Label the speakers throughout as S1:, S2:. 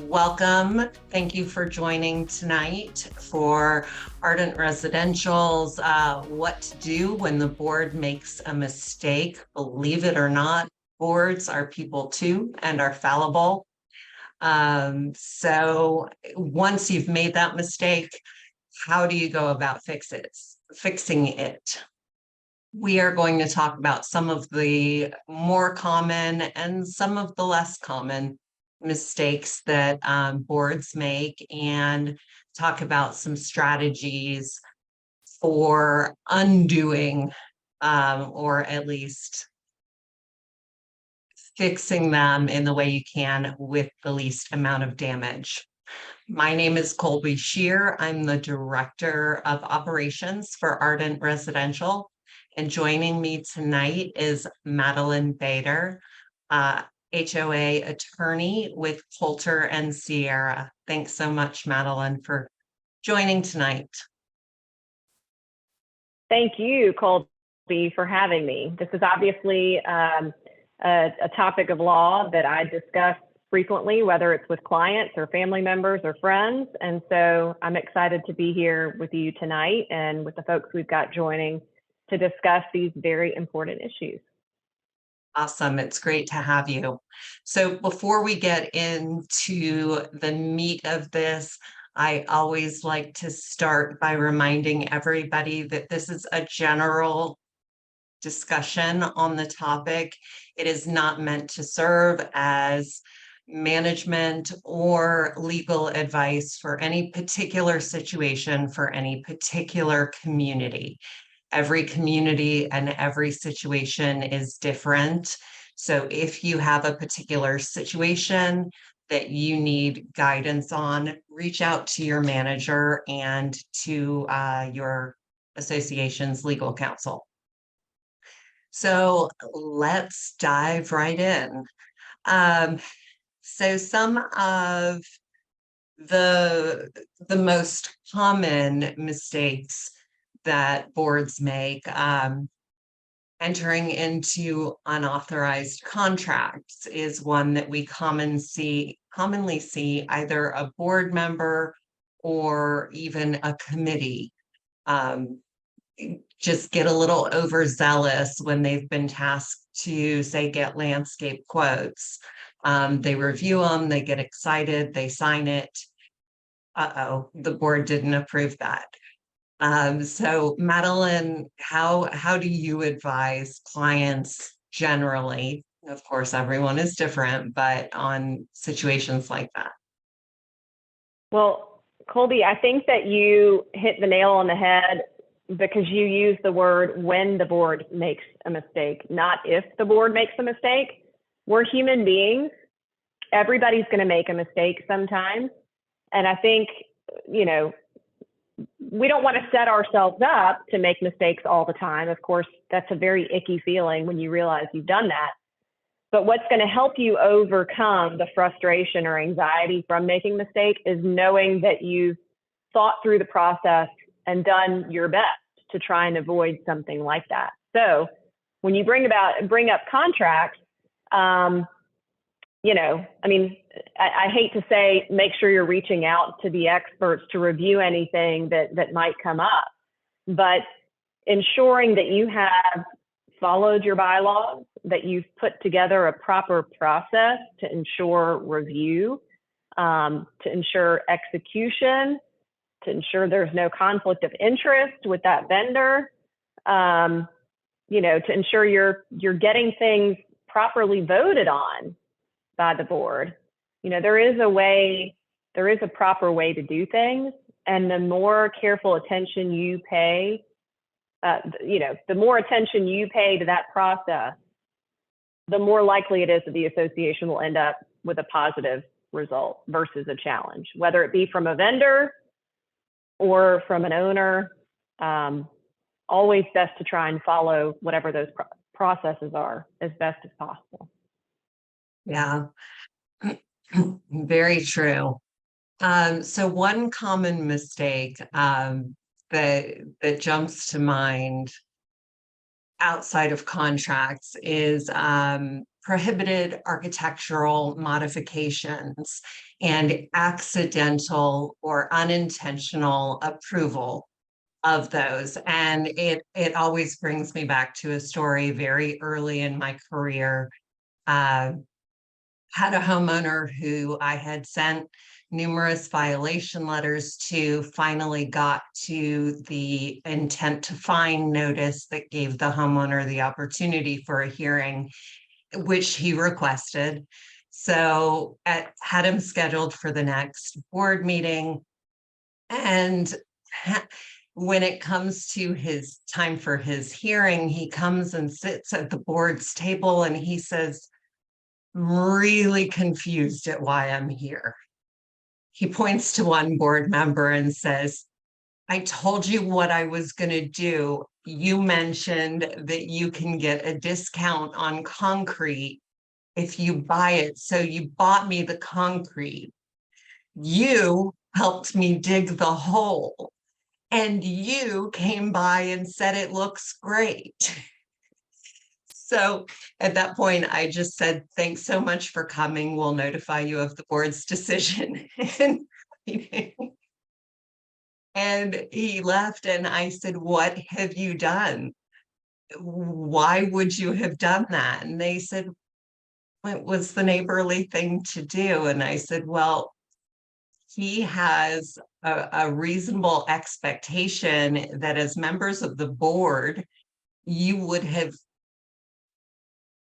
S1: Welcome. Thank you for joining tonight for Ardent Residential's What to Do When the Board Makes a Mistake. Believe it or not, boards are people too and are fallible. So once you've made that mistake, how do you go about fixing it? We are going to talk about some of the more common and some of the less common mistakes that boards make, and talk about some strategies for undoing or at least fixing them in the way you can with the least amount of damage. My name is Colby Shear. I'm the Director of Operations for Ardent Residential. And joining me tonight is Madeline Bader, HOA attorney with Coulter and Sierra. Thanks so much, Madeline, for joining tonight.
S2: Thank you, Colby, for having me. This is obviously a topic of law that I discuss frequently, whether it's with clients or family members or friends. And so I'm excited to be here with you tonight and with the folks we've got joining to discuss these very important issues.
S1: Awesome. It's great to have you. So before we get into the meat of this, I always like to start by reminding everybody that this is a general discussion on the topic. It is not meant to serve as management or legal advice for any particular situation for any particular community. Every community and every situation is different. So if you have a particular situation that you need guidance on, reach out to your manager and to your association's legal counsel. So let's dive right in. So some of the most common mistakes that boards make, entering into unauthorized contracts is one that we commonly see either a board member or even a committee just get a little overzealous when they've been tasked to, say, get landscape quotes. They review them, they get excited, they sign it. Uh-oh, the board didn't approve that. So Madeline, how do you advise clients generally? Of course, everyone is different, but on situations like that?
S2: Well, Colby, I think that you hit the nail on the head because you use the word when the board makes a mistake, not if the board makes a mistake. We're human beings. Everybody's going to make a mistake sometimes. And I think, we don't want to set ourselves up to make mistakes all the time. Of course, that's a very icky feeling when you realize you've done that. But what's going to help you overcome the frustration or anxiety from making a mistake is knowing that you've thought through the process and done your best to try and avoid something like that. So when you bring up contracts, I hate to say, make sure you're reaching out to the experts to review anything that might come up, but ensuring that you have followed your bylaws, that you've put together a proper process to ensure review, to ensure execution, to ensure there's no conflict of interest with that vendor, to ensure you're getting things properly voted on by the board. There is a proper way to do things. And the more careful attention you pay, the more attention you pay to that process, the more likely it is that the association will end up with a positive result versus a challenge, whether it be from a vendor or from an owner. Always best to try and follow whatever those processes are as best as possible.
S1: Yeah, very true. So one common mistake that jumps to mind outside of contracts is prohibited architectural modifications and accidental or unintentional approval of those. And it always brings me back to a story very early in my career. Had a homeowner who I had sent numerous violation letters to, finally got to the intent to fine notice that gave the homeowner the opportunity for a hearing, which he requested. So had him scheduled for the next board meeting. And when it comes to his time for his hearing, he comes and sits at the board's table and he says, "I'm really confused at why I'm here." He points to one board member and says, "I told you what I was going to do. You mentioned that you can get a discount on concrete if you buy it. So you bought me the concrete. You helped me dig the hole. And you came by and said it looks great." So at that point, I just said, "Thanks so much for coming. We'll notify you of the board's decision." And he left, and I said, "What have you done? Why would you have done that?" And they said, "It was the neighborly thing to do." And I said, "Well, he has a reasonable expectation that as members of the board, you would have,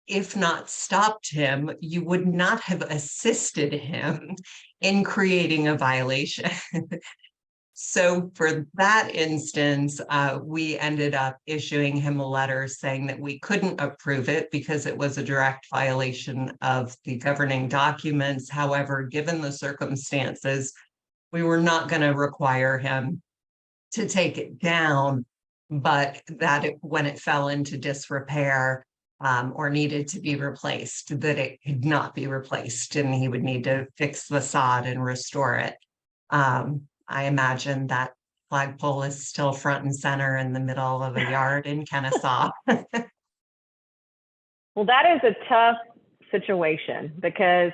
S1: if not stopped him, you would not have assisted him in creating a violation." So for that instance, we ended up issuing him a letter saying that we couldn't approve it because it was a direct violation of the governing documents. However, given the circumstances, we were not going to require him to take it down, but that when it fell into disrepair or needed to be replaced, that it could not be replaced and he would need to fix the sod and restore it. I imagine that flagpole is still front and center in the middle of a yard in Kennesaw.
S2: Well, that is a tough situation because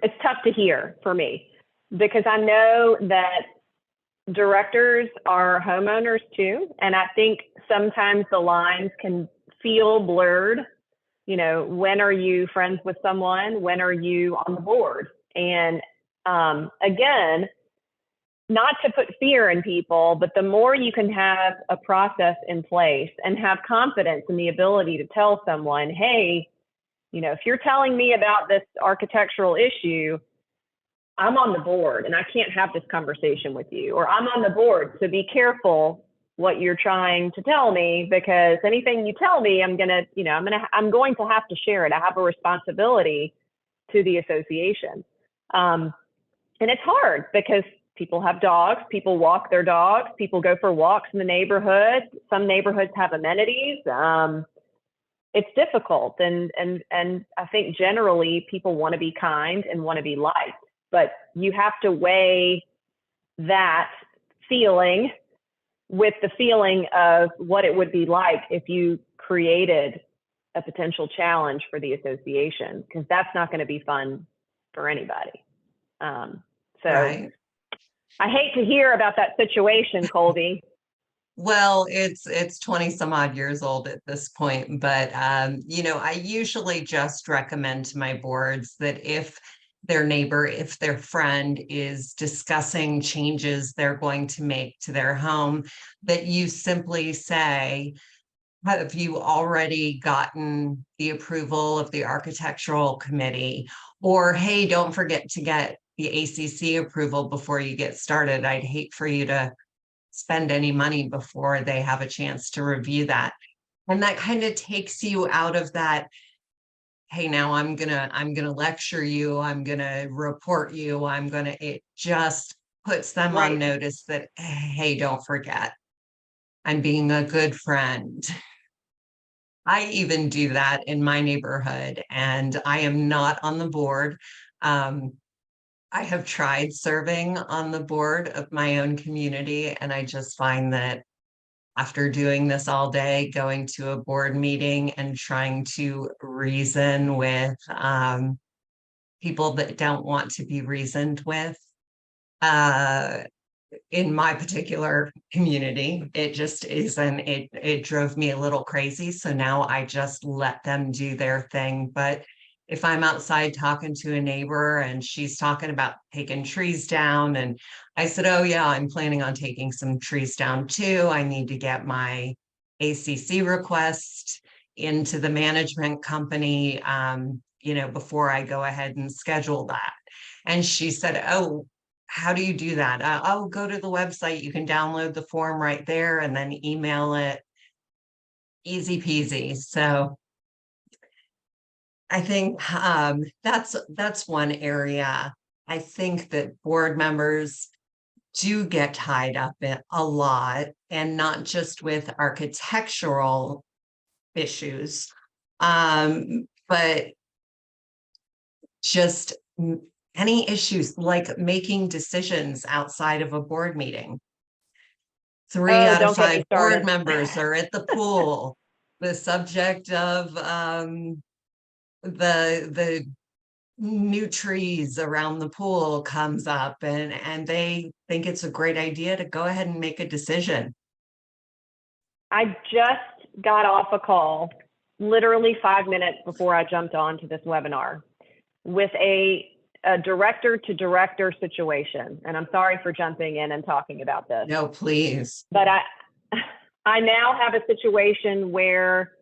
S2: it's tough to hear for me, because I know that directors are homeowners too. And I think sometimes the lines can feel blurred. You know, when are you friends with someone? When are you on the board? And again, not to put fear in people, but the more you can have a process in place and have confidence in the ability to tell someone, hey, you know, if you're telling me about this architectural issue, I'm on the board and I can't have this conversation with you, or I'm on the board, so be careful what you're trying to tell me, because anything you tell me, I'm going to have to share it. I have a responsibility to the association. And it's hard because people have dogs, people walk their dogs, people go for walks in the neighborhood. Some neighborhoods have amenities. It's difficult. And I think generally people want to be kind and want to be liked, but you have to weigh that feeling with the feeling of what it would be like if you created a potential challenge for the association, because that's not going to be fun for anybody.
S1: Right.
S2: I hate to hear about that situation, Colby.
S1: Well, it's 20 some odd years old at this point, but you know, I usually just recommend to my boards that if their neighbor, if their friend is discussing changes they're going to make to their home, that you simply say, "Have you already gotten the approval of the architectural committee?" Or, "Hey, don't forget to get the ACC approval before you get started. I'd hate for you to spend any money before they have a chance to review that." And that kind of takes you out of that, "Hey, now I'm gonna lecture you, I'm gonna report you, it just puts them on
S2: Right.
S1: notice that, hey, don't forget, I'm being a good friend." I even do that in my neighborhood, and I am not on the board. I have tried serving on the board of my own community, and I just find that after doing this all day, going to a board meeting and trying to reason with people that don't want to be reasoned with. In my particular community, it just isn't, it drove me a little crazy. So now I just let them do their thing. But if I'm outside talking to a neighbor and she's talking about taking trees down, and I said, oh yeah, I'm planning on taking some trees down too. I need to get my ACC request into the management company, before I go ahead and schedule that. And she said, oh, how do you do that? I'll go to the website. You can download the form right there and then email it. Easy peasy. So I think that's one area. I think that board members do get tied up in a lot, and not just with architectural issues, but just any issues like making decisions outside of a board meeting. 3 out of 5 board members are at the pool. The subject of the new trees around the pool comes up, and they think it's a great idea to go ahead and make a decision.
S2: I just got off a call literally 5 minutes before I jumped on to this webinar with a director to director situation. And I'm sorry for jumping in and talking about this.
S1: No, please.
S2: But I now have a situation where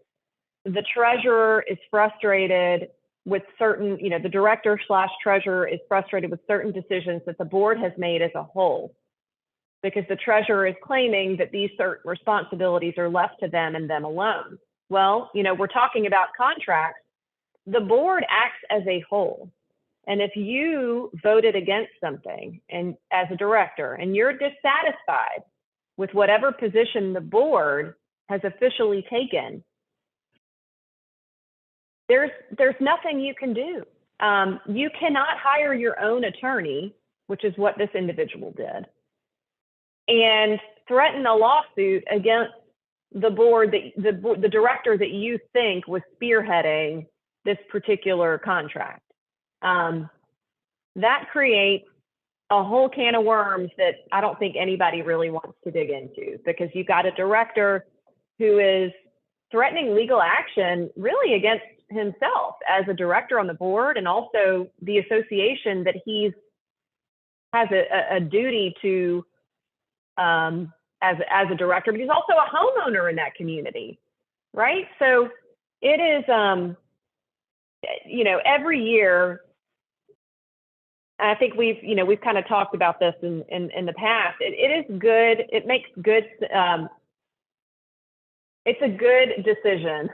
S2: the treasurer is frustrated with certain, the director / treasurer is frustrated with certain decisions that the board has made as a whole, because the treasurer is claiming that these certain responsibilities are left to them and them alone. Well, we're talking about contracts. The board acts as a whole. And if you voted against something and as a director and you're dissatisfied with whatever position the board has officially taken, there's nothing you can do. You cannot hire your own attorney, which is what this individual did, and threaten a lawsuit against the board, the director that you think was spearheading this particular contract. That creates a whole can of worms that I don't think anybody really wants to dig into, because you've got a director who is threatening legal action really against himself as a director on the board, and also the association that he has a duty to as a director, but he's also a homeowner in that community, right? So it is, every year, I think we've kind of talked about this in the past. It is good. It makes good. It's a good decision,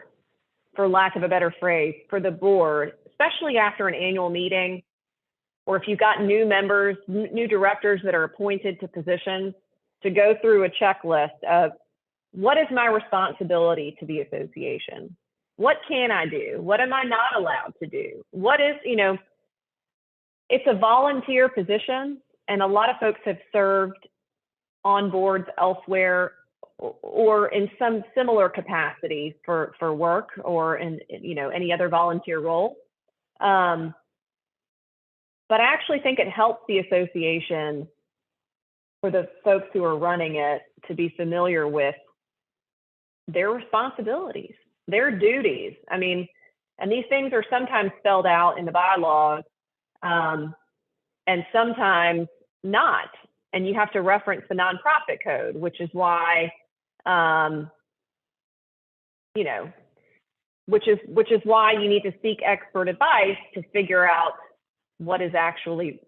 S2: for lack of a better phrase, for the board, especially after an annual meeting, or if you've got new members, new directors that are appointed to positions, to go through a checklist of what is my responsibility to the association? What can I do? What am I not allowed to do? What is, it's a volunteer position, and a lot of folks have served on boards elsewhere or in some similar capacity for work, or in any other volunteer role. But I actually think it helps the association, for the folks who are running it, to be familiar with their responsibilities, their duties. I mean, and these things are sometimes spelled out in the bylaws, and sometimes not. And you have to reference the nonprofit code, which is why, which is why you need to seek expert advice to figure out what's actually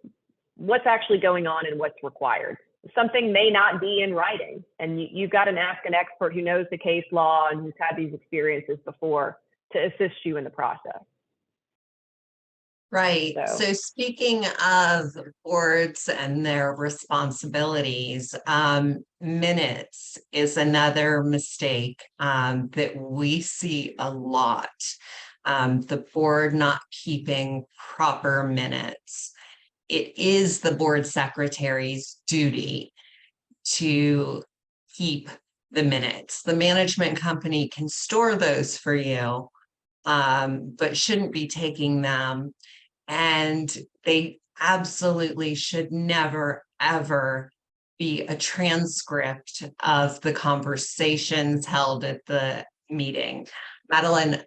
S2: going on and what's required. Something may not be in writing, and you've got to ask an expert who knows the case law and who's had these experiences before to assist you in the process.
S1: Right. So speaking of boards and their responsibilities, minutes is another mistake that we see a lot. The board not keeping proper minutes. It is the board secretary's duty to keep the minutes. The management company can store those for you, but shouldn't be taking them. And they absolutely should never, ever be a transcript of the conversations held at the meeting. Madeline,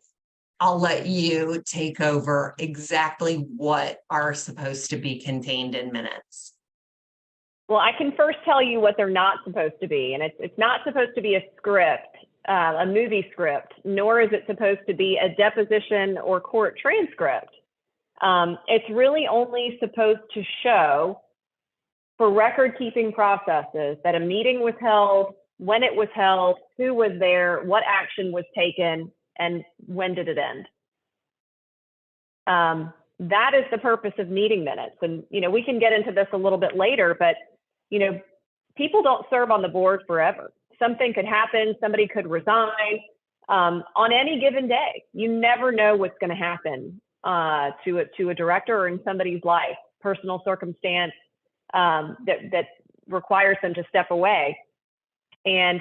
S1: I'll let you take over exactly what are supposed to be contained in minutes.
S2: Well, I can first tell you what they're not supposed to be, and it's not supposed to be a script, a movie script, nor is it supposed to be a deposition or court transcript. It's really only supposed to show, for record-keeping processes, that a meeting was held, when it was held, who was there, what action was taken, and when did it end. That is the purpose of meeting minutes. And, we can get into this a little bit later, but, people don't serve on the board forever. Something could happen, somebody could resign on any given day. You never know what's going to happen to a director or in somebody's life, personal circumstance that requires them to step away. And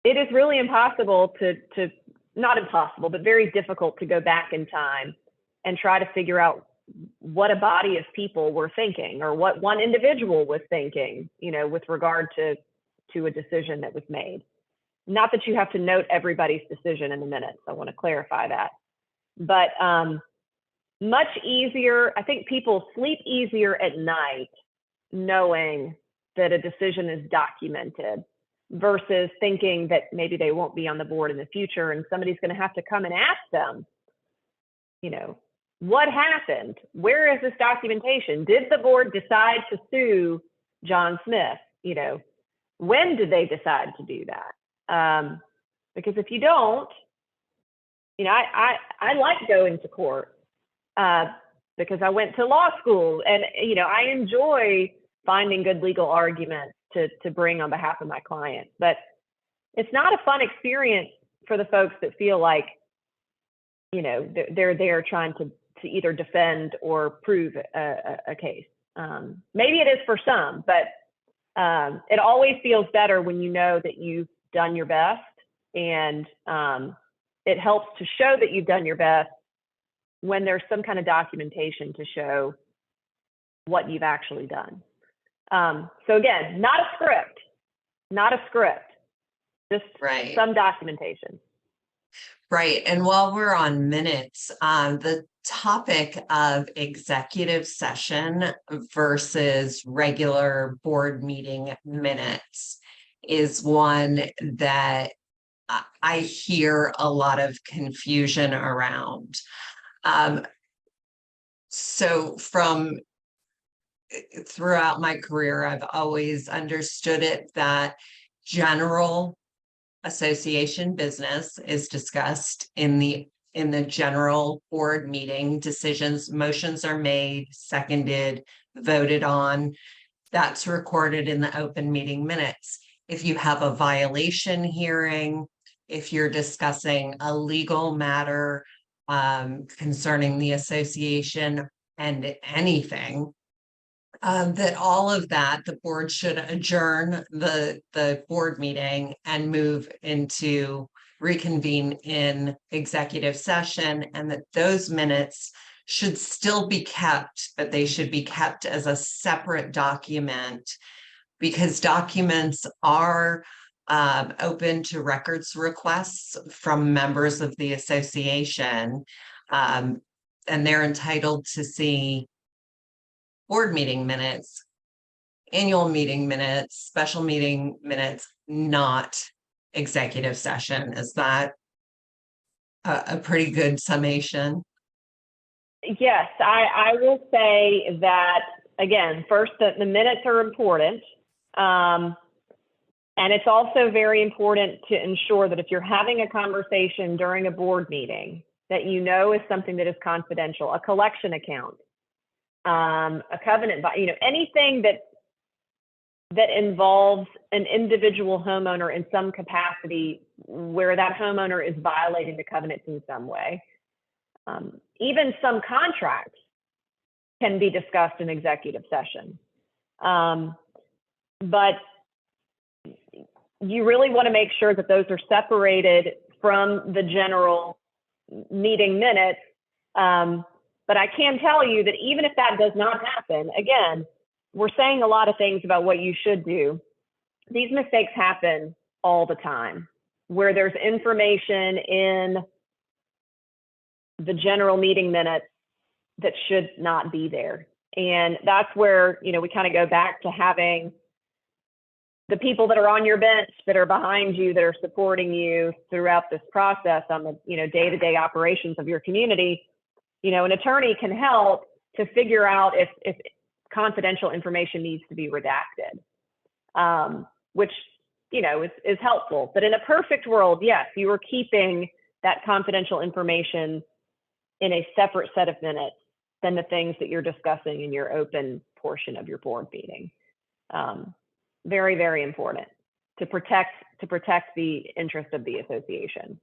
S2: it is really impossible to not impossible, but very difficult to go back in time and try to figure out what a body of people were thinking, or what one individual was thinking, with regard to a decision that was made. Not that you have to note everybody's decision in the minutes. I want to clarify that. But much easier, I think people sleep easier at night knowing that a decision is documented versus thinking that maybe they won't be on the board in the future and somebody's going to have to come and ask them, what happened? Where is this documentation? Did the board decide to sue John Smith? When did they decide to do that? Because if you don't, I like going to court because I went to law school, and I enjoy finding good legal arguments to bring on behalf of my clients. But it's not a fun experience for the folks that feel like they're there trying to either defend or prove a case. Maybe it is for some, but it always feels better when you know that you've done your best, and it helps to show that you've done your best when there's some kind of documentation to show what you've actually done. So again, not a script, just
S1: Right.
S2: some documentation.
S1: Right. And while we're on minutes, the topic of executive session versus regular board meeting minutes is one that I hear a lot of confusion around. So throughout my career, I've always understood it that general association business is discussed in the general board meeting. Decisions, motions are made, seconded, voted on. That's recorded in the open meeting minutes. If you have a violation hearing, if you're discussing a legal matter concerning the association and anything, that all of that, the board should adjourn the board meeting and move into reconvene in executive session, and that those minutes should still be kept, but they should be kept as a separate document, because documents are open to records requests from members of the association, and they're entitled to see board meeting minutes, annual meeting minutes, special meeting minutes, not executive session. Is that a pretty good summation?
S2: Yes, I will say that, again, first, the minutes are important. And it's also very important to ensure that if you're having a conversation during a board meeting that is something that is confidential, a collection account, a covenant, anything that involves an individual homeowner in some capacity where that homeowner is violating the covenants in some way. Even some contracts can be discussed in executive session. But you really want to make sure that those are separated from the general meeting minutes. But I can tell you that even if that does not happen, again, we're saying a lot of things about what you should do. These mistakes happen all the time, where there's information in the general meeting minutes that should not be there. And that's where, you know, we kind of go back to having the people that are on your bench, that are behind you, that are supporting you throughout this process on the, you know, day-to-day operations of your community. You know, an attorney can help to figure out if confidential information needs to be redacted, which, you know, is helpful. But in a perfect world, yes, you are keeping that confidential information in a separate set of minutes than the things that you're discussing in your open portion of your board meeting. Very, very important to protect the interest of the association.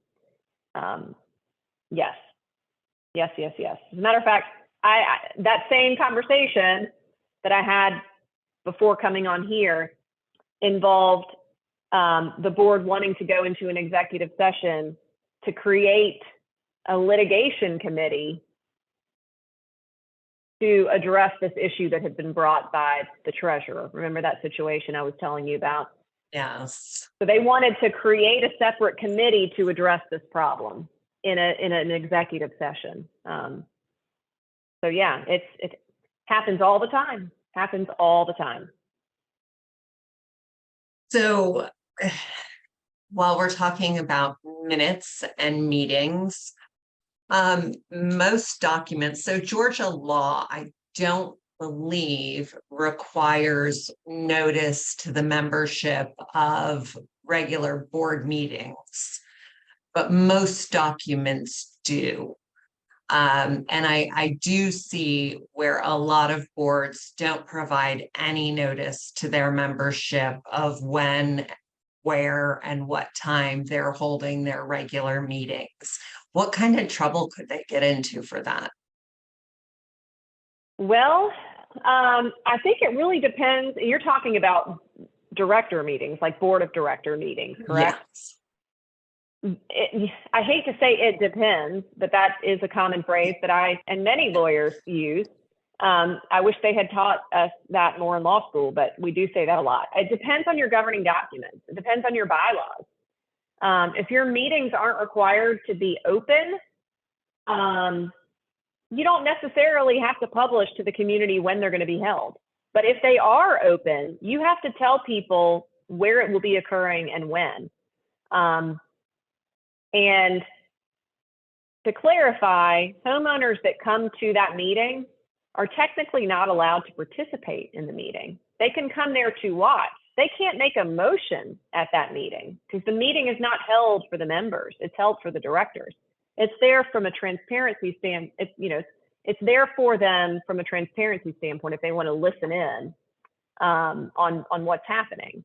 S2: Yes. As a matter of fact, that same conversation that I had before coming on here involved the board wanting to go into an executive session to create a litigation committee to address this issue that had been brought by the treasurer. Remember that situation I was telling you about?
S1: Yes.
S2: So they wanted to create a separate committee to address this problem in an executive session. So yeah, it happens all the time.
S1: So while we're talking about minutes and meetings, most documents, so Georgia law, I don't believe requires notice to the membership of regular board meetings, but most documents do. And I do see where a lot of boards don't provide any notice to their membership of when, where, and what time they're holding their regular meetings. What kind of trouble could they get into for that?
S2: Well, I think it really depends. You're talking about director meetings, like board of director meetings, correct?
S1: Yes.
S2: I hate to say it depends, but that is a common phrase that I and many lawyers use. I wish they had taught us that more in law school, but we do say that a lot. It depends on your governing documents. It depends on your bylaws. If your meetings aren't required to be open, you don't necessarily have to publish to the community when they're going to be held. But if they are open, you have to tell people where it will be occurring and when. And to clarify, homeowners that come to that meeting are technically not allowed to participate in the meeting. They can come there to watch. They can't make a motion at that meeting because the meeting is not held for the members. It's held for the directors. It's there from a transparency standpoint. It's there for them from a transparency standpoint if they want to listen in on what's happening.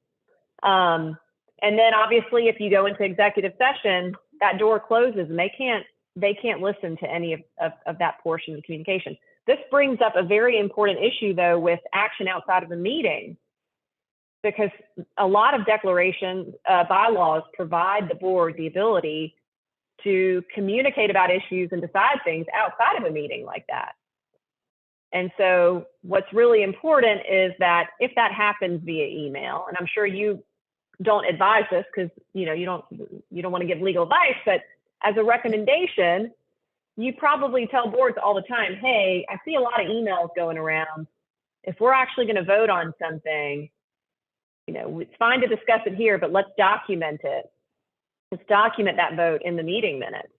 S2: And then obviously, if you go into executive session, that door closes and they can't listen to any of that portion of the communication. This brings up a very important issue, though, with action outside of the meeting, because a lot of declarations, bylaws provide the board the ability to communicate about issues and decide things outside of a meeting like that. And so what's really important is that if that happens via email, and I'm sure you don't advise this because you don't want to give legal advice, but as a recommendation, you probably tell boards all the time, hey, I see a lot of emails going around. If we're actually going to vote on something, it's fine to discuss it here, but let's document it. Let's document that vote in the meeting minutes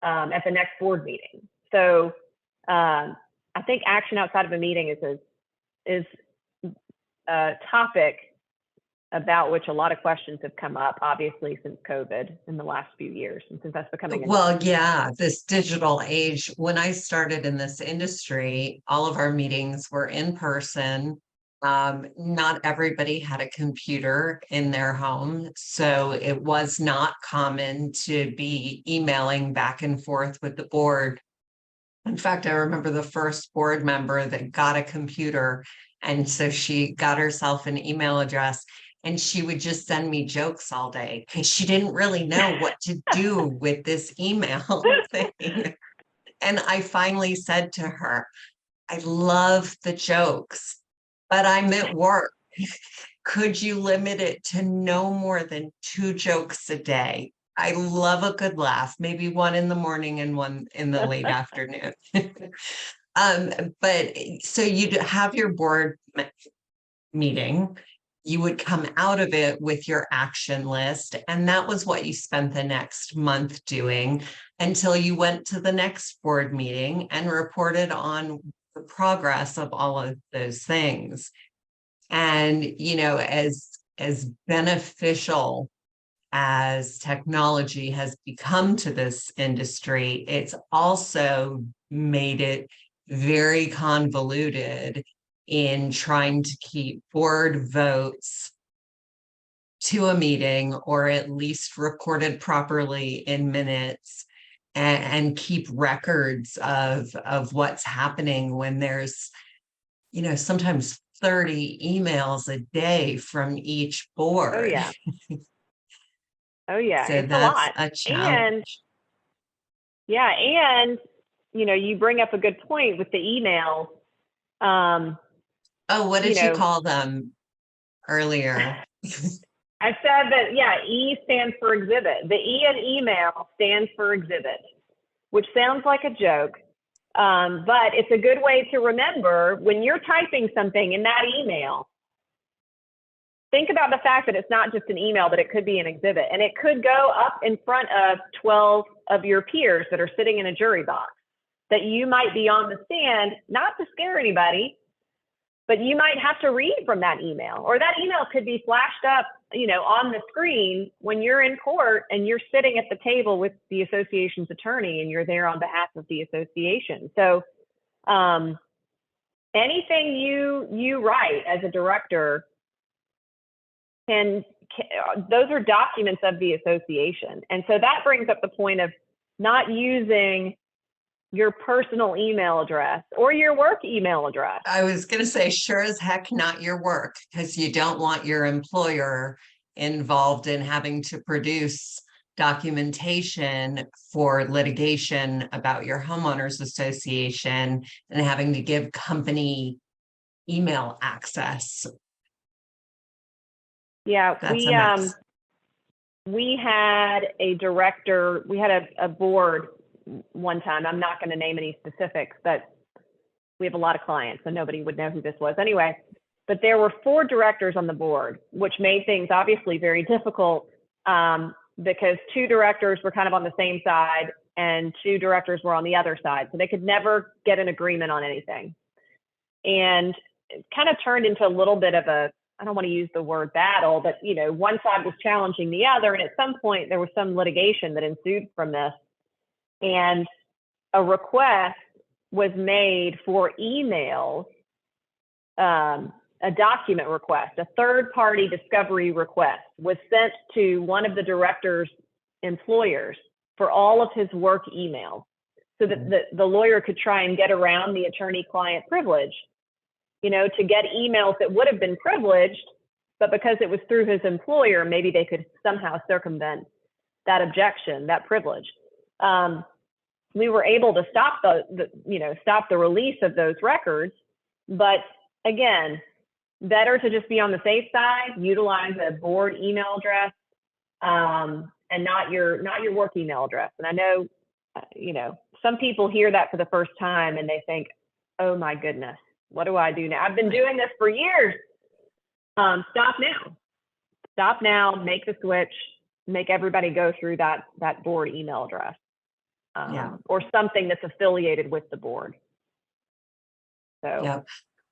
S2: at the next board meeting. So I think action outside of a meeting is a topic about which a lot of questions have come up, obviously, since COVID in the last few years, and since that's becoming
S1: this digital age. When I started in this industry, all of our meetings were in person. Not everybody had a computer in their home, so it was not common to be emailing back and forth with the board. In fact, I remember the first board member that got a computer, and so she got herself an email address. and she would just send me jokes all day because she didn't really know what to do with this email thing. And I finally said to her, I love the jokes, but I'm at work. Could you limit it to no more than 2 jokes a day? I love a good laugh, maybe one in the morning and one in the late afternoon. But so you'd have your board meeting, you would come out of it with your action list, and that was what you spent the next month doing until you went to the next board meeting and reported on the progress of all of those things. And as beneficial as technology has become to this industry, it's also made it very convoluted in trying to keep board votes to a meeting, or at least recorded properly in minutes, and keep records of what's happening when there's, sometimes 30 emails a day from each board.
S2: Oh yeah. Oh yeah,
S1: So
S2: it's a
S1: that's
S2: lot.
S1: a
S2: And
S1: challenge.
S2: yeah, and you bring up a good point with the emails.
S1: Oh, what
S2: You
S1: did you
S2: know,
S1: call them earlier?
S2: I said that, yeah, E stands for exhibit. The E in email stands for exhibit, which sounds like a joke. But it's a good way to remember when you're typing something in that email. Think about the fact that it's not just an email, but it could be an exhibit. And it could go up in front of 12 of your peers that are sitting in a jury box, that you might be on the stand, not to scare anybody, but you might have to read from that email, or that email could be flashed up, on the screen when you're in court and you're sitting at the table with the association's attorney and you're there on behalf of the association. So anything you write as a director those are documents of the association. And so that brings up the point of not using your personal email address or your work email address.
S1: I was going to say, sure as heck, not your work, because you don't want your employer involved in having to produce documentation for litigation about your homeowners association and having to give company email access.
S2: Yeah,
S1: That's a mess.
S2: we had a director, we had a board one time. I'm not going to name any specifics, but we have a lot of clients, so nobody would know who this was anyway. But there were 4 directors on the board, which made things obviously very difficult, because 2 directors were kind of on the same side and 2 directors were on the other side. So they could never get an agreement on anything. And it kind of turned into a little bit of a, I don't want to use the word battle, but one side was challenging the other. And at some point there was some litigation that ensued from this. And a request was made for emails, a document request, a third-party discovery request was sent to one of the director's employers for all of his work emails, so that the lawyer could try and get around the attorney-client privilege, to get emails that would have been privileged, but because it was through his employer, maybe they could somehow circumvent that objection, that privilege. We were able to stop stop the release of those records, but again, better to just be on the safe side, utilize a board email address, and not your work email address. And I know, some people hear that for the first time and they think, oh my goodness, what do I do now? I've been doing this for years. Stop now, make the switch, make everybody go through that board email address, or something that's affiliated with the board. So.
S1: Yep.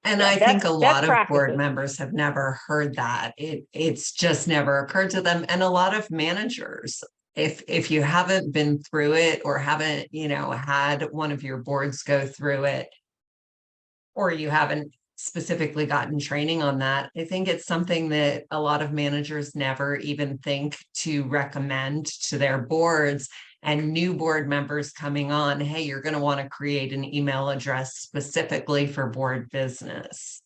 S1: And I think a lot of board members have never heard that. It's just never occurred to them. And a lot of managers, if you haven't been through it or haven't, had one of your boards go through it, or you haven't specifically gotten training on that, I think it's something that a lot of managers never even think to recommend to their boards. And new board members coming on, hey, you're going to want to create an email address specifically for board business.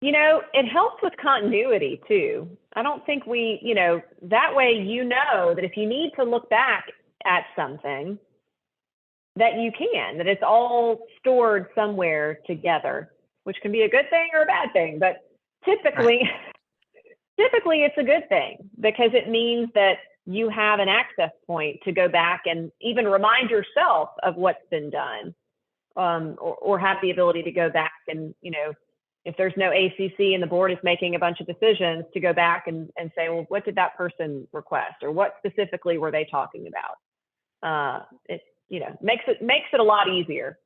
S2: It helps with continuity too. I don't think that way that if you need to look back at something, that you can, that it's all stored somewhere together, which can be a good thing or a bad thing. But typically,
S1: Right.
S2: typically it's a good thing because it means that you have an access point to go back and even remind yourself of what's been done, or have the ability to go back and, if there's no ACC and the board is making a bunch of decisions, to go back and say, well, what did that person request, or what specifically were they talking about? It makes it a lot easier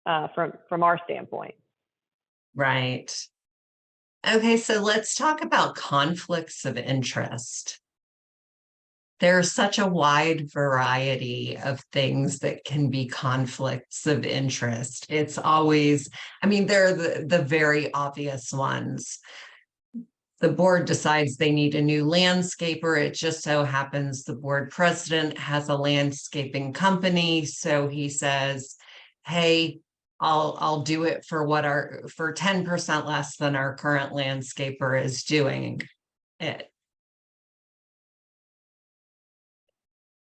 S2: from our standpoint.
S1: Right. Okay, so let's talk about conflicts of interest. There's such a wide variety of things that can be conflicts of interest. It's always, they're the very obvious ones. The board decides they need a new landscaper. It just so happens the board president has a landscaping company. So he says, hey, I'll do it for for 10% less than our current landscaper is doing it.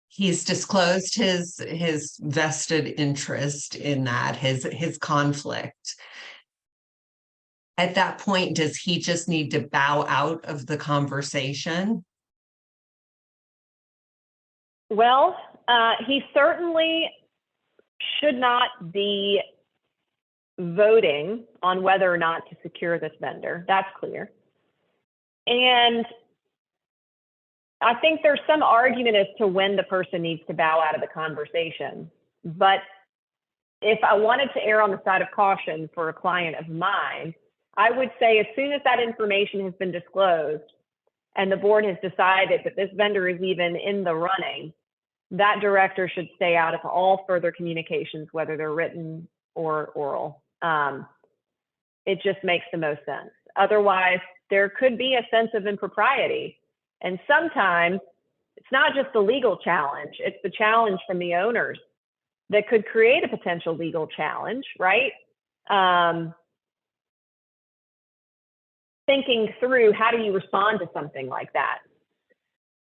S1: He's disclosed his vested interest in that, his conflict. At that point, does he just need to bow out of the conversation?
S2: Well, he certainly should not be voting on whether or not to secure this vendor. That's clear. And I think there's some argument as to when the person needs to bow out of the conversation. But if I wanted to err on the side of caution for a client of mine, I would say as soon as that information has been disclosed and the board has decided that this vendor is even in the running, that director should stay out of all further communications, whether they're written or oral. It just makes the most sense. Otherwise, there could be a sense of impropriety. And sometimes it's not just the legal challenge, it's the challenge from the owners that could create a potential legal challenge, right? Thinking through, how do you respond to something like that?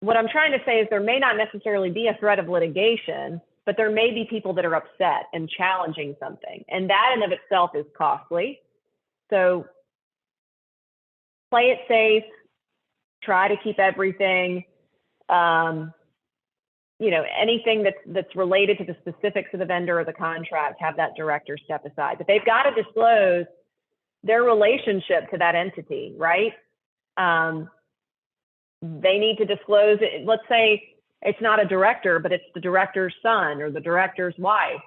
S2: What I'm trying to say is there may not necessarily be a threat of litigation, but there may be people that are upset and challenging something. And that in of itself is costly. So play it safe, try to keep everything, anything that's related to the specifics of the vendor or the contract, have that director step aside. But they've got to disclose their relationship to that entity, right? They need to disclose it. Let's say it's not a director, but it's the director's son or the director's wife.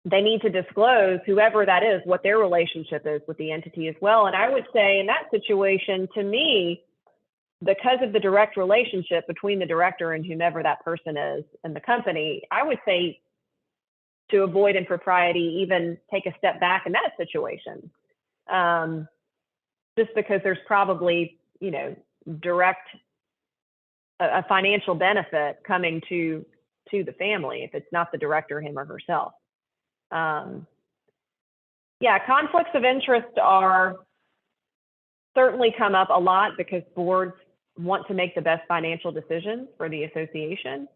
S2: They need to disclose, whoever that is, what their relationship is with the entity as well. And I would say in that situation, to me, because of the direct relationship between the director and whomever that person is and the company, I would say to avoid impropriety, even take a step back in that situation. Just because there's probably, direct a financial benefit coming to the family if it's not the director, him or herself. Conflicts of interest are certainly come up a lot because boards want to make the best financial decisions for the association.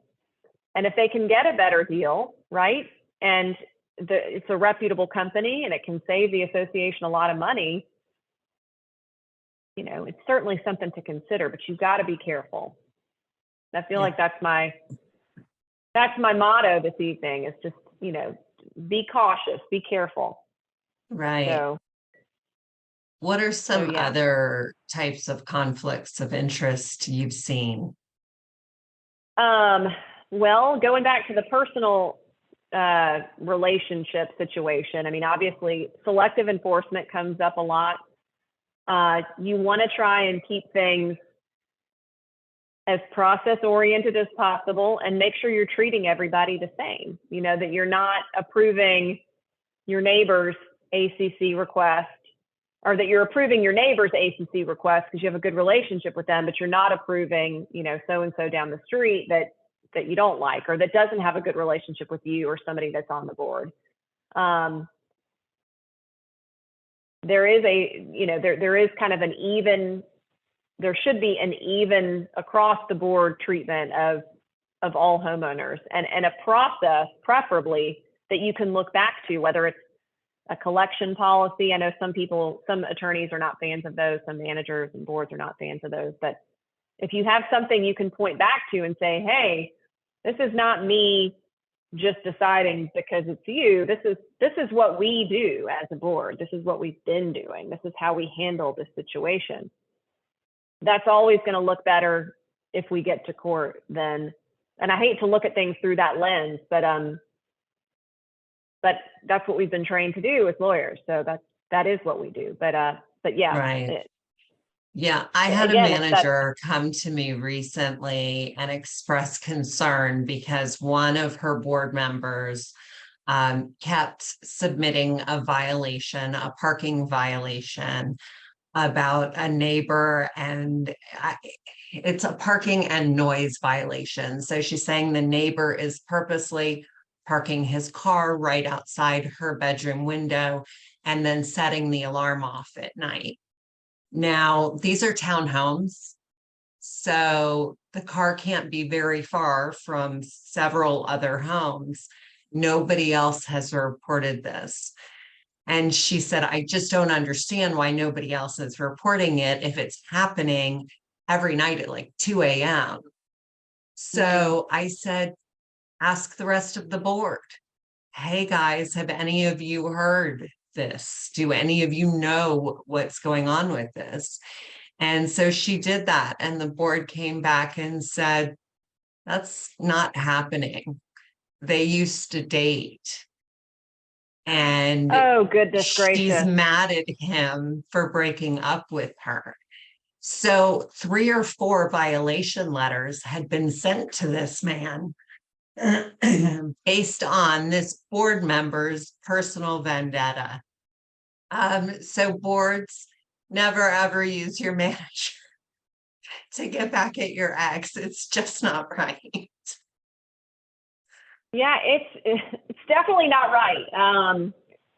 S2: And if they can get a better deal, right, and it's a reputable company and it can save the association a lot of money, it's certainly something to consider, but you've got to be careful. I feel like that's my motto this evening, is just, be cautious, be careful.
S1: Right.
S2: So,
S1: what are some other types of conflicts of interest you've seen?
S2: Well, going back to the personal relationship situation, obviously selective enforcement comes up a lot. You want to try and keep things as process oriented as possible and make sure you're treating everybody the same, that you're not approving your neighbor's ACC request, or that you're approving your neighbor's ACC request because you have a good relationship with them, but you're not approving, so-and-so down the street that you don't like, or that doesn't have a good relationship with you or somebody that's on the board. there is a, there is kind of there should be an even across the board treatment of all homeowners, and a process preferably that you can look back to, whether it's a collection policy. I know some attorneys are not fans of those, some managers and boards are not fans of those, but if you have something you can point back to and say, hey, this is not me just deciding because it's you. This is what we do as a board. This is what we've been doing. This is how we handle this situation. That's always going to look better if we get to court than, and I hate to look at things through that lens, but that's what we've been trained to do as lawyers. So that is what we do. But yeah.
S1: Right. Yeah, I had a manager come to me recently and express concern because one of her board members kept submitting a parking violation about a neighbor, and it's a parking and noise violation. So she's saying the neighbor is purposely parking his car right outside her bedroom window and then setting the alarm off at night. Now, these are townhomes, so the car can't be very far from several other homes. Nobody else has reported this. And she said, I just don't understand why nobody else is reporting it if it's happening every night at like 2 a.m. So I said, ask the rest of the board. Hey guys, have any of you heard this? Do any of you know what's going on with this? And so she did that, and the board came back and said, that's not happening. They used to date. And
S2: oh, goodness gracious,
S1: she's mad at him for breaking up with her. So 3 or 4 violation letters had been sent to this man based on this board member's personal vendetta. So boards, never ever use your manager to get back at your ex. It's just not right.
S2: Yeah, it's definitely not right.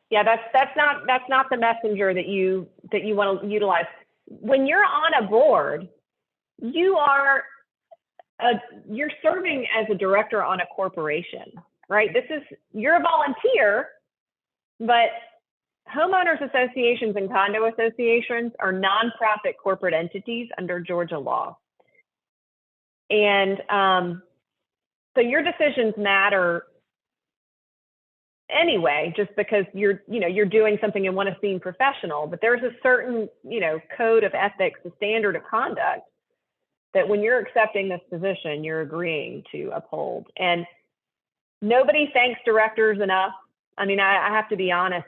S2: Yeah, that's not the messenger that you want to utilize. When you're on a board, you're serving as a director on a corporation, right? You're a volunteer, but homeowners associations and condo associations are nonprofit corporate entities under Georgia law. And so your decisions matter anyway, just because you're doing something and want to seem professional, but there's a certain, code of ethics, a standard of conduct that when you're accepting this position, you're agreeing to uphold. And nobody thanks directors enough. I mean, I have to be honest,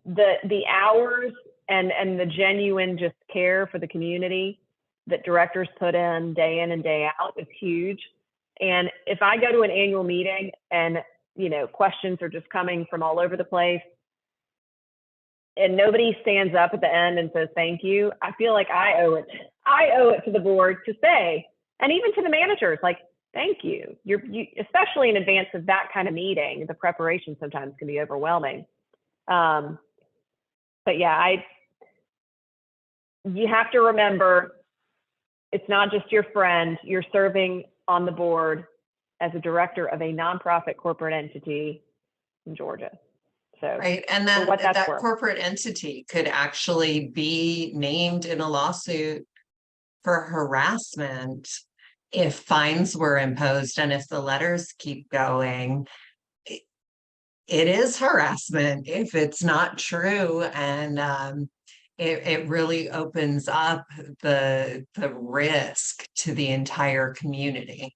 S2: the hours and the genuine just care for the community that directors put in and day out is huge. And if I go to an annual meeting and, questions are just coming from all over the place and nobody stands up at the end and says, thank you, I feel like I owe it to the board to say, and even to the managers, like, thank you. You especially in advance of that kind of meeting, the preparation sometimes can be overwhelming. But yeah, you have to remember, it's not just your friend. You're serving on the board as a director of a nonprofit corporate entity in Georgia. So,
S1: right. And that corporate entity could actually be named in a lawsuit for harassment if fines were imposed, and if the letters keep going. It is harassment if it's not true, and it really opens up the risk to the entire community.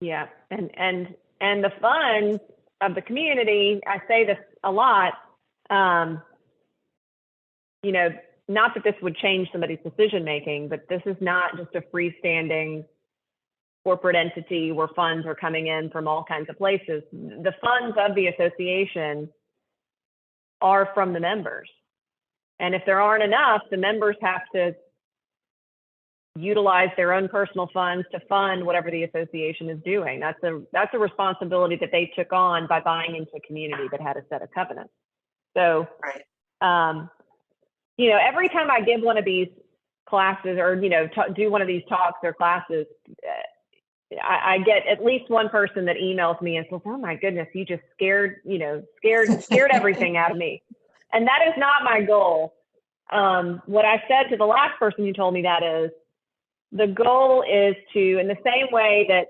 S2: Yeah, and the funds of the community, I say this a lot, not that this would change somebody's decision making, but this is not just a freestanding corporate entity where funds are coming in from all kinds of places. The funds of the association are from the members. And if there aren't enough, the members have to utilize their own personal funds to fund whatever the association is doing. That's a responsibility that they took on by buying into a community that had a set of covenants. So,
S1: Right.
S2: Every time I give one of these classes or, do one of these talks or classes, I get at least one person that emails me and says, "Oh my goodness, you just scared everything out of me." And that is not my goal. What I said to the last person who told me that is, the goal is to, in the same way that,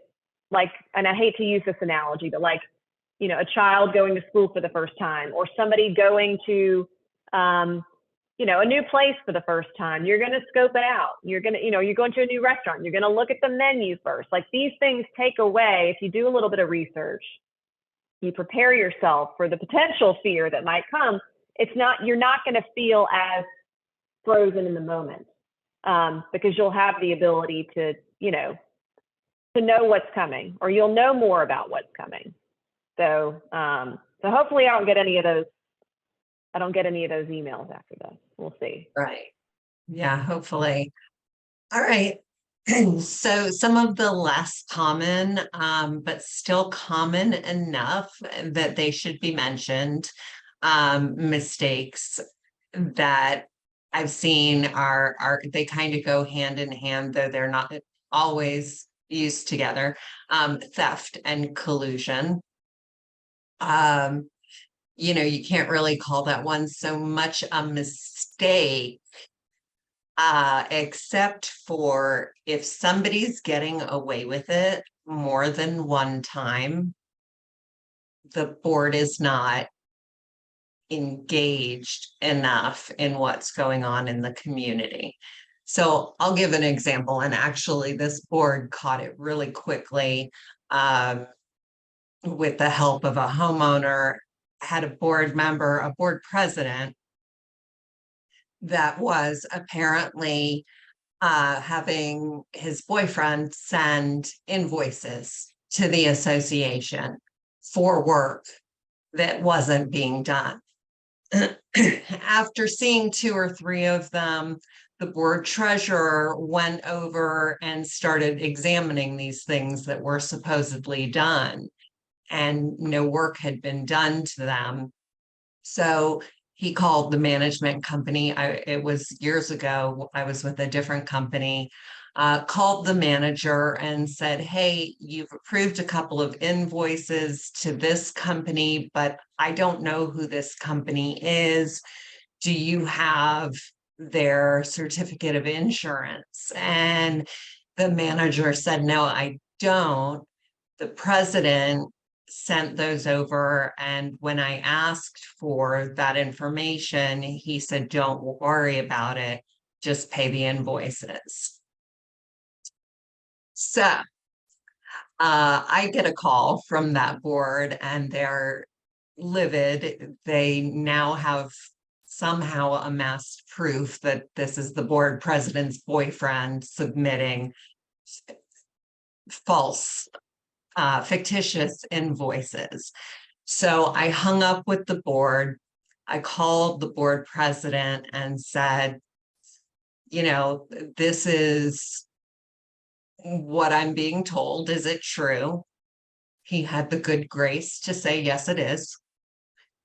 S2: and I hate to use this analogy, but a child going to school for the first time, or somebody going to, a new place for the first time, you're going to scope it out. You're going to, you're going to a new restaurant. You're going to look at the menu first. These things take away, if you do a little bit of research, you prepare yourself for the potential fear that might come. You're not going to feel as frozen in the moment, because you'll have the ability to know what's coming, or you'll know more about what's coming. So hopefully I don't get any of those emails after this. We'll see.
S1: Right. Yeah, hopefully. All right. So some of the less common, but still common enough that they should be mentioned, mistakes that I've seen are they kind of go hand in hand, though they're not always used together. Theft and collusion. You can't really call that one so much a mistake, except for if somebody's getting away with it more than one time, the board is not engaged enough in what's going on in the community. So I'll give an example, and actually this board caught it really quickly, with the help of a homeowner, had a board member, a board president, that was apparently having his boyfriend send invoices to the association for work that wasn't being done. After seeing 2 or 3 of them, the board treasurer went over and started examining these things that were supposedly done, and no work had been done to them. So he called the management company. It was years ago. I was with a different company. Called the manager and said, "Hey, you've approved a couple of invoices to this company, but I don't know who this company is. Do you have their certificate of insurance?" And the manager said, "No, I don't. The president sent those over, and when I asked for that information, he said, 'Don't worry about it, just pay the invoices.'" So I get a call from that board, and they're livid. They now have somehow amassed proof that this is the board president's boyfriend submitting false, fictitious invoices. So I hung up with the board. I called the board president and said, "This is what I'm being told. Is it true?" He had the good grace to say, "Yes, it is."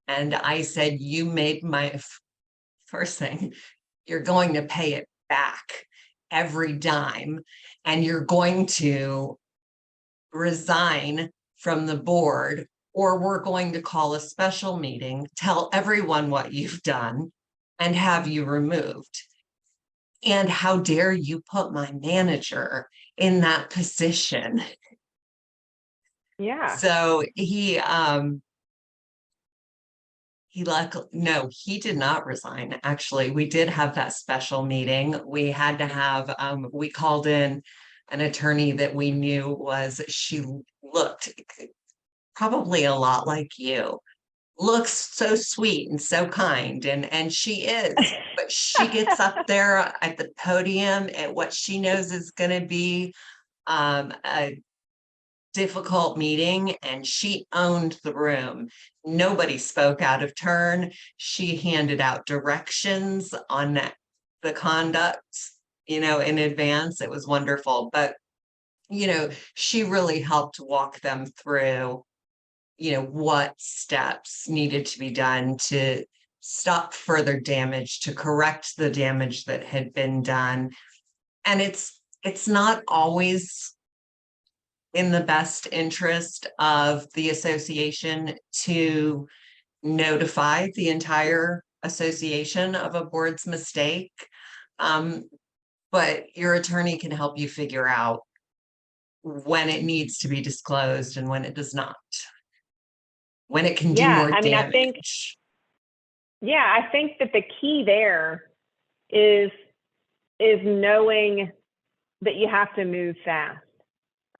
S1: And I said, "You made my first thing, you're going to pay it back, every dime, and you're going to resign from the board, or we're going to call a special meeting, tell everyone what you've done, and have you removed. And how dare you put my manager in that position?"
S2: Yeah.
S1: So he no, he did not resign. Actually, we did have that special meeting. We had to have, we called in an attorney that we knew she looked probably a lot like you, looks so sweet and so kind, and she is, but she gets up there at the podium at what she knows is going to be a difficult meeting, and she owned the room. Nobody spoke out of turn. She handed out directions on the conduct, in advance. It was wonderful. But, she really helped walk them through, what steps needed to be done to stop further damage, to correct the damage that had been done. And it's not always in the best interest of the association to notify the entire association of a board's mistake. But your attorney can help you figure out when it needs to be disclosed and when it does not, when it can do
S2: Yeah,
S1: more
S2: I mean,
S1: damage.
S2: I think that the key there is knowing that you have to move fast.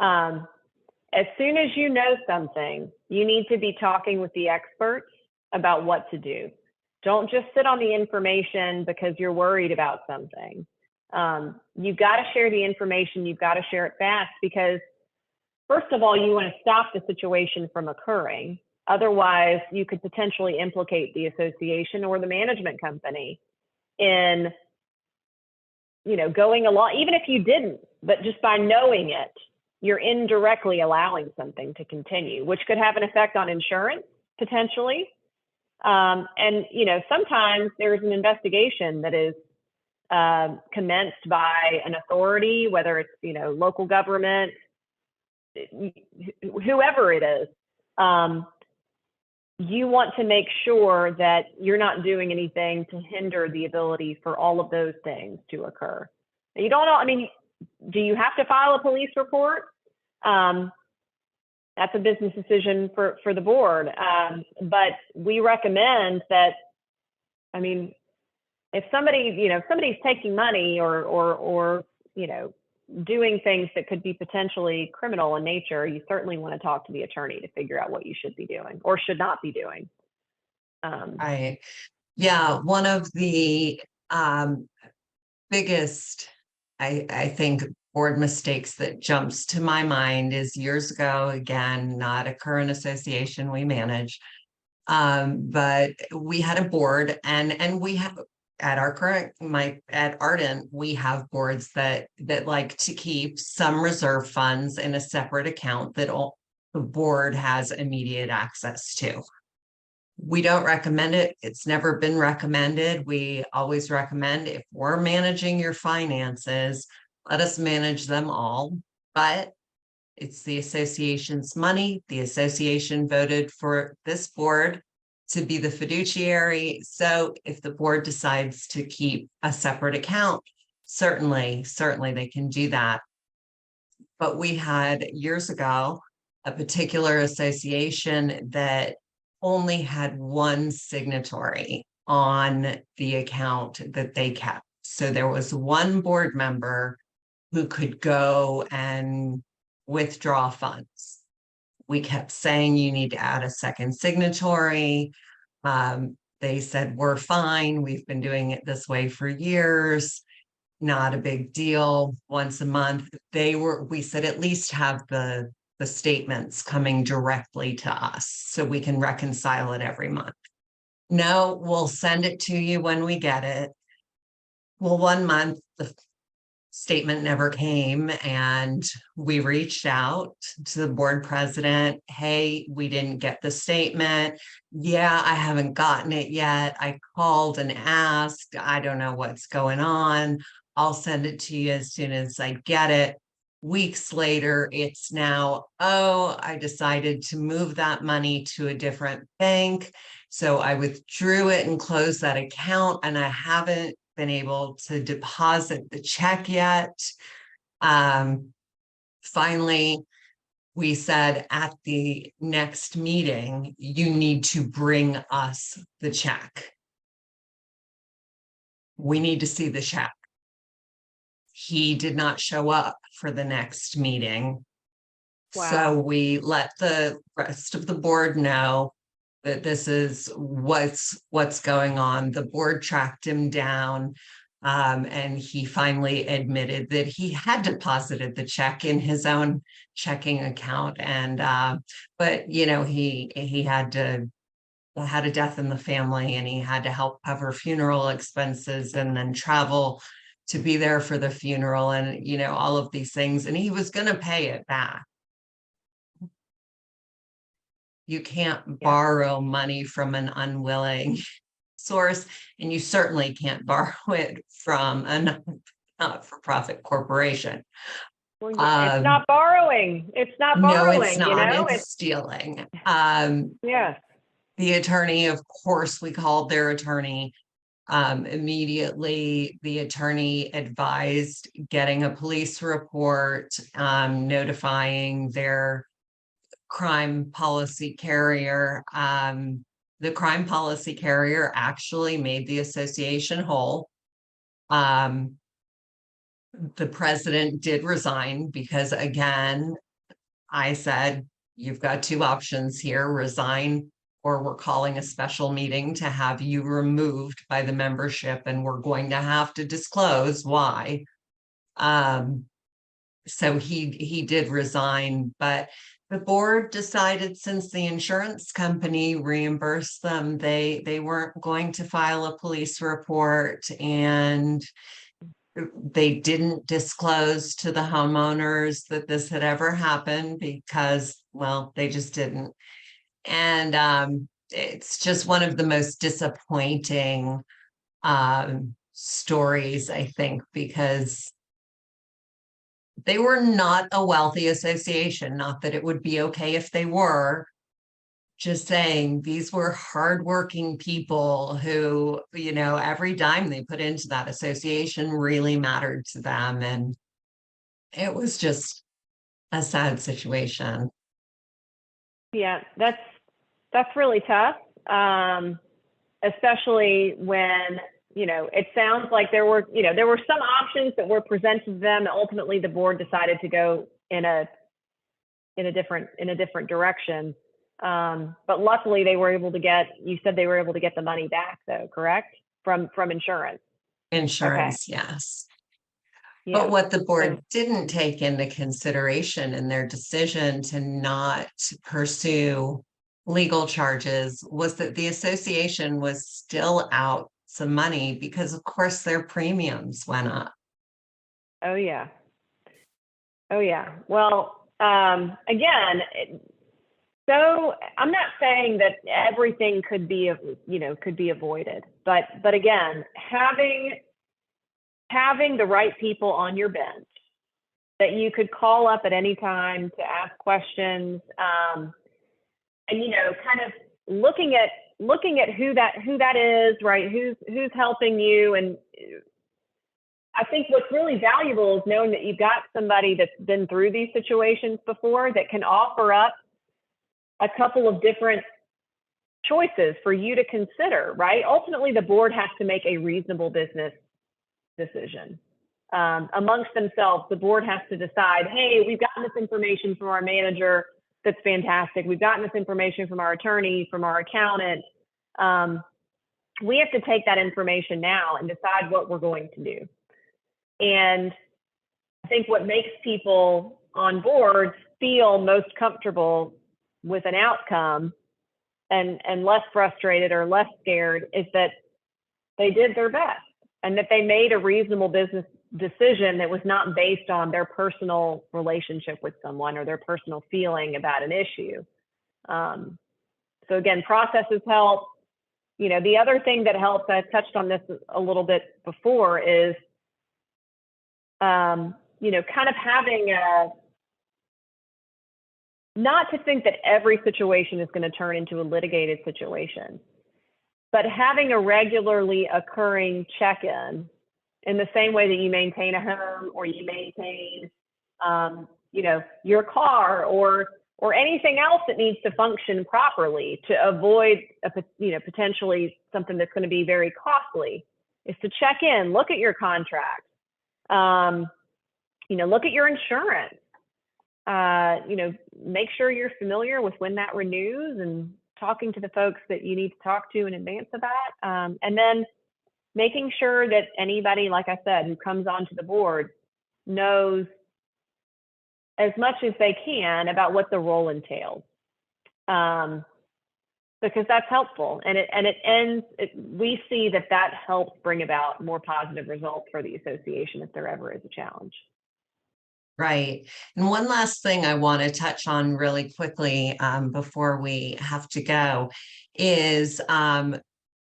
S2: As soon as you know something, you need to be talking with the experts about what to do. Don't just sit on the information because you're worried about something. You've got to share the information. You've got to share it fast because, first of all, you want to stop the situation from occurring. Otherwise, you could potentially implicate the association or the management company in, going along, even if you didn't, but just by knowing it, you're indirectly allowing something to continue, which could have an effect on insurance potentially. And, sometimes there's an investigation that is commenced by an authority, whether it's, local government, whoever it is. You want to make sure that you're not doing anything to hinder the ability for all of those things to occur. You don't know, do you have to file a police report? That's a business decision for the board. But we recommend that, if somebody's taking money or doing things that could be potentially criminal in nature, you certainly want to talk to the attorney to figure out what you should be doing or should not be doing.
S1: Yeah, one of the biggest, I think, board mistakes that jumps to my mind is years ago, again, not a current association we manage, but we had a board and we have at our current, at Ardent, we have boards that like to keep some reserve funds in a separate account that all the board has immediate access to. We don't recommend it. It's never been recommended. We always recommend, if we're managing your finances, let us manage them all. But it's the association's money. The association voted for this board to be the fiduciary. So if the board decides to keep a separate account, certainly they can do that. But we had years ago a particular association that only had one signatory on the account that they kept. So there was one board member who could go and withdraw funds. We kept saying you need to add a second signatory. They said, we're fine. We've been doing it this way for years. Not a big deal. Once a month, we said, at least have the statements coming directly to us so we can reconcile it every month. No, we'll send it to you when we get it. Well, 1 month, the statement never came, and we reached out to the board president. Hey, we didn't get the statement. Yeah, I haven't gotten it yet. I called and asked. I don't know what's going on. I'll send it to you as soon as I get it. Weeks later, it's now, oh, I decided to move that money to a different bank. So I withdrew it and closed that account, and I haven't been able to deposit the check yet. Finally, we said at the next meeting, you need to bring us the check. We need to see the check. He did not show up for the next meeting. Wow. So we let the rest of the board know that this is what's going on. The board tracked him down, and he finally admitted that he had deposited the check in his own checking account. And but he had a death in the family, and he had to help cover funeral expenses and then travel to be there for the funeral, and all of these things, and he was going to pay it back. You can't borrow money from an unwilling source, and you certainly can't borrow it from a not-for-profit corporation.
S2: Well, it's not borrowing. It's not
S1: No, it's
S2: borrowing,
S1: not.
S2: It's
S1: It's stealing.
S2: yeah.
S1: The attorney, of course, we called their attorney. Immediately, the attorney advised getting a police report, notifying their crime policy carrier. The crime policy carrier actually made the association whole. The president did resign because, again, I said, you've got two options here: resign, or we're calling a special meeting to have you removed by the membership, and we're going to have to disclose why. So he did resign, but the board decided, since the insurance company reimbursed them, they weren't going to file a police report, and they didn't disclose to the homeowners that this had ever happened because, well, they just didn't. And it's just one of the most disappointing stories, I think, because they were not a wealthy association. Not that it would be okay if they were. Just saying, these were hardworking people who, every dime they put into that association really mattered to them. And it was just a sad situation.
S2: Yeah, that's really tough. Especially when, it sounds like there were some options that were presented to them. Ultimately, the board decided to go in a different direction. But luckily they were able to you said they were able to get the money back though, correct? From insurance.
S1: Insurance, okay. Yes.
S2: Yeah.
S1: But what the board didn't take into consideration in their decision to not pursue legal charges was that the association was still out some money because, of course, their premiums went up.
S2: Oh, yeah. Well, again, so I'm not saying that everything could be avoided, but again, having the right people on your bench that you could call up at any time to ask questions, and kind of looking at who that is, right? Who's helping you. And I think what's really valuable is knowing that you've got somebody that's been through these situations before that can offer up a couple of different choices for you to consider, right? Ultimately, the board has to make a reasonable business decision. Amongst themselves, the board has to decide, hey, we've gotten this information from our manager. That's fantastic. We've gotten this information from our attorney, from our accountant. We have to take that information now and decide what we're going to do. And I think what makes people on boards feel most comfortable with an outcome and less frustrated or less scared is that they did their best and that they made a reasonable business decision that was not based on their personal relationship with someone or their personal feeling about an issue. So again, processes help. The other thing that helps, I've touched on this a little bit before, is, kind of having not to think that every situation is going to turn into a litigated situation, but having a regularly occurring check-in in the same way that you maintain a home or you maintain, your car or anything else that needs to function properly to avoid potentially something that's going to be very costly, is to check in, look at your contract, look at your insurance, make sure you're familiar with when that renews and talking to the folks that you need to talk to in advance of that. And then making sure that anybody, like I said, who comes onto the board knows as much as they can about what the role entails, because that's helpful. And we see that helps bring about more positive results for the association if there ever is a challenge.
S1: Right. And one last thing I want to touch on really quickly before we have to go is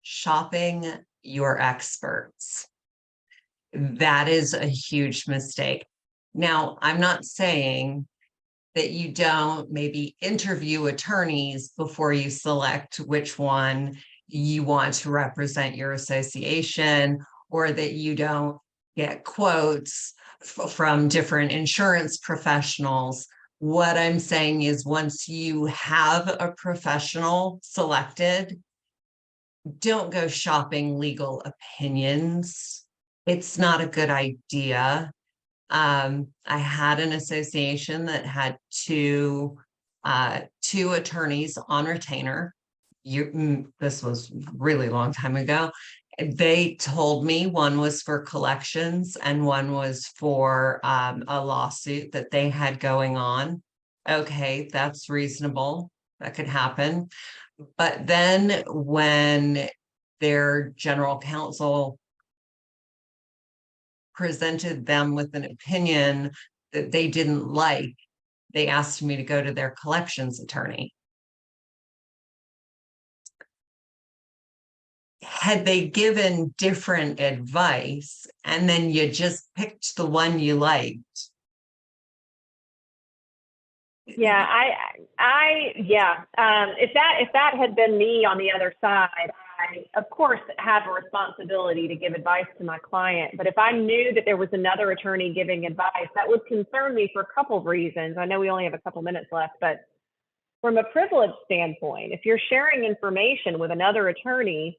S1: shopping your experts. That is a huge mistake. Now, I'm not saying that you don't maybe interview attorneys before you select which one you want to represent your association, or that you don't get quotes from different insurance professionals. What I'm saying is, once you have a professional selected, don't go shopping legal opinions. It's not a good idea. I had an association that had two attorneys on retainer. This was really long time ago. They told me one was for collections and one was for a lawsuit that they had going on. Okay, that's reasonable. That could happen. But then when their general counsel presented them with an opinion that they didn't like, they asked me to go to their collections attorney. Had they given different advice and then you just picked the one you liked?
S2: Yeah, if that had been me on the other side, I of course have a responsibility to give advice to my client. But if I knew that there was another attorney giving advice, that would concern me for a couple of reasons. I know we only have a couple minutes left, but from a privilege standpoint, if you're sharing information with another attorney,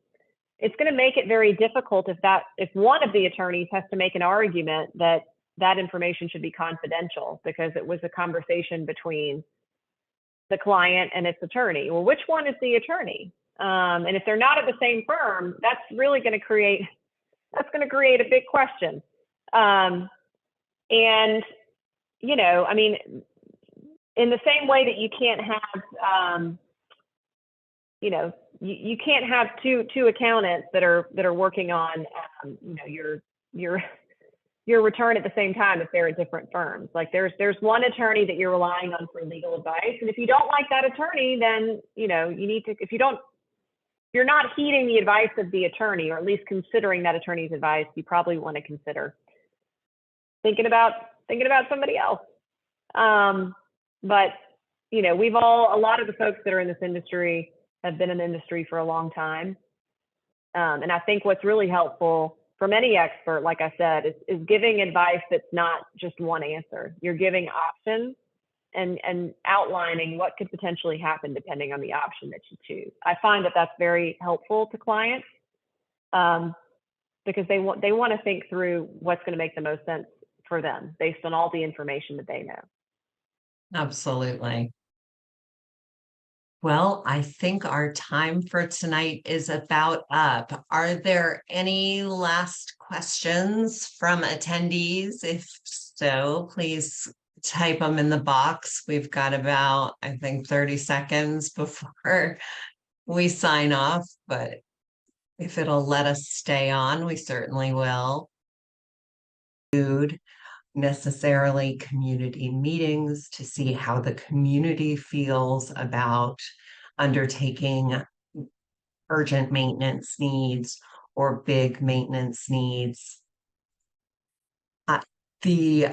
S2: it's going to make it very difficult if one of the attorneys has to make an argument that that information should be confidential because it was a conversation between the client and its attorney. Well, which one is the attorney? And if they're not at the same firm, that's really going to create a big question. And I mean, in the same way that you can't have, you can't have two accountants that are working on, your return at the same time if they're at different firms. Like there's one attorney that you're relying on for legal advice, and if you don't like that attorney, then you need to. If you're not heeding the advice of the attorney, or at least considering that attorney's advice, you probably want to consider thinking about somebody else. But a lot of the folks that are in this industry have been in the industry for a long time, and I think what's really helpful from any expert, like I said, is giving advice that's not just one answer. You're giving options and outlining what could potentially happen depending on the option that you choose. I find that that's very helpful to clients because they want to think through what's going to make the most sense for them based on all the information that they know.
S1: Absolutely. Well, I think our time for tonight is about up. Are there any last questions from attendees? If so, please type them in the box. We've got about, I think, 30 seconds before we sign off, but if it'll let us stay on, we certainly will. Necessarily community meetings to see how the community feels about undertaking urgent maintenance needs or big maintenance needs. The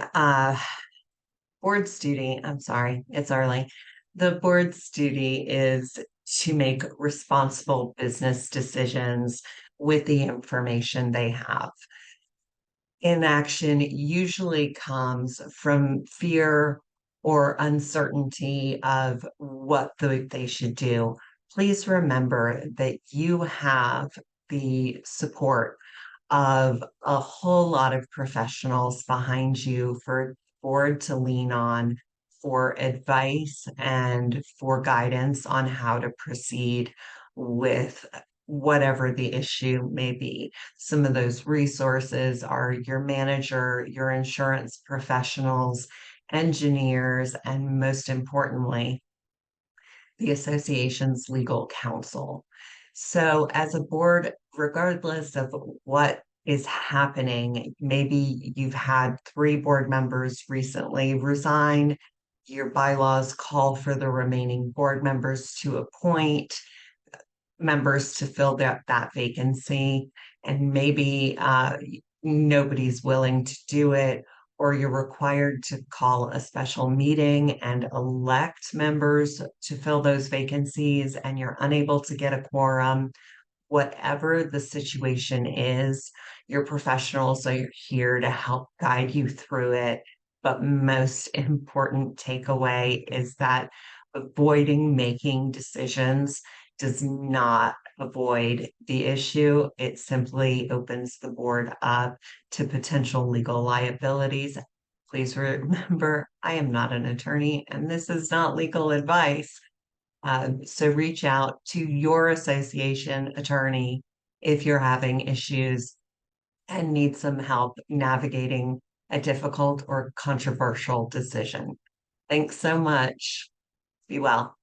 S1: board's duty, I'm sorry, it's early. The board's duty is to make responsible business decisions with the information they have. Inaction usually comes from fear or uncertainty of what they should do. Please remember that you have the support of a whole lot of professionals behind you for the board to lean on for advice and for guidance on how to proceed with whatever the issue may be. Some of those resources are your manager, your insurance professionals, engineers, and most importantly, the association's legal counsel. So as a board, regardless of what is happening, maybe you've had 3 board members recently resign, your bylaws call for the remaining board members to appoint. members to fill that vacancy, and maybe nobody's willing to do it, or you're required to call a special meeting and elect members to fill those vacancies, and you're unable to get a quorum, whatever the situation is, your professionals are here to help guide you through it. But most important takeaway is that avoiding making decisions does not avoid the issue. It simply opens the board up to potential legal liabilities. Please remember, I am not an attorney and this is not legal advice. So reach out to your association attorney if you're having issues and need some help navigating a difficult or controversial decision. Thanks so much. Be well.